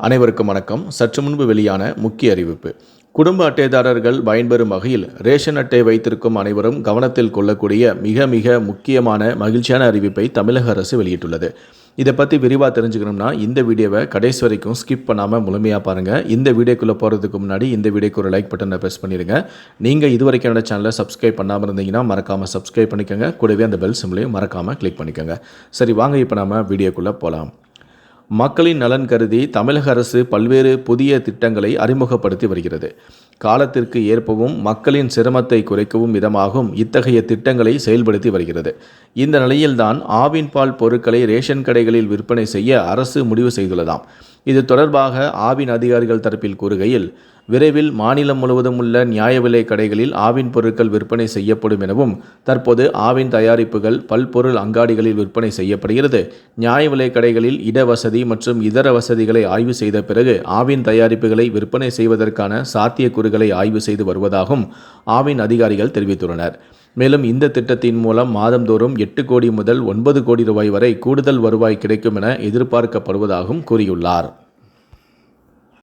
அனைவருக்கும் வணக்கம். சற்று முன்பு வெளியான முக்கிய அறிவிப்பு. குடும்ப அட்டைதாரர்கள் பயன்பெறும் வகையில் ரேஷன் அட்டை வைத்திருக்கும் அனைவரும் கவனத்தில் கொள்ளக்கூடிய மிக மிக முக்கியமான மகிழ்ச்சியான அறிவிப்பை தமிழக அரசு வெளியிட்டுள்ளது. இதை பற்றி விரிவாக தெரிஞ்சுக்கணும்னா இந்த வீடியோவை கடைசி வரைக்கும் ஸ்கிப் பண்ணாமல் முழுமையாக பாருங்கள். இந்த வீடியோக்குள்ளே போகிறதுக்கு முன்னாடி இந்த வீடியோக்கு ஒரு லைக் பட்டனை ப்ரெஸ் பண்ணிடுங்க. நீங்கள் இதுவரைக்கும் என்னோட சேனலை சப்ஸ்கிரைப் பண்ணாமல் இருந்தீங்கன்னா மறக்காமல் சப்ஸ்கிரைப் பண்ணிக்கோங்க. கூடவே அந்த பெல் சிம்லையும் மறக்காமல் கிளிக் பண்ணிக்கோங்க. சரி, வாங்க இப்போ நம்ம வீடியோக்குள்ளே போகலாம். மக்களின் நலன் கருதி தமிழக அரசு பல்வேறு புதிய திட்டங்களை அறிமுகப்படுத்தி வருகிறது. காலத்திற்கு ஏற்பவும் மக்களின் சிரமத்தை குறைக்கவும் விதமாகவும் இத்தகைய திட்டங்களை செயல்படுத்தி வருகிறது. இந்த நிலையில்தான் ஆவின் பால் பொருட்களை ரேஷன் கடைகளில் விற்பனை செய்ய அரசு முடிவு செய்துள்ளதாம். இது தொடர்பாக ஆவின் அதிகாரிகள் தரப்பில் கூறுகையில், விரைவில் மாநிலம் முழுவதும் உள்ள நியாய விலை கடைகளில் ஆவின் பொருட்கள் விற்பனை செய்யப்படும் எனவும், தற்போது ஆவின் தயாரிப்புகள் பல்பொருள் அங்காடிகளில் விற்பனை செய்யப்படுகிறது. நியாய விலை கடைகளில் இடவசதி மற்றும் இதர வசதிகளை ஆய்வு செய்த பிறகு ஆவின் தயாரிப்புகளை விற்பனை செய்வதற்கான சாத்தியக்கூறுகளை ஆய்வு செய்து வருவதாகவும் ஆவின் அதிகாரிகள் தெரிவித்துள்ளனர். மேலும் இந்த திட்டத்தின் மூலம் மாதந்தோறும் 8 கோடி முதல் 9 கோடி ரூபாய் வரை கூடுதல் வருவாய் கிடைக்கும் என எதிர்பார்க்கப்படுவதாகவும் கூறியுள்ளார்.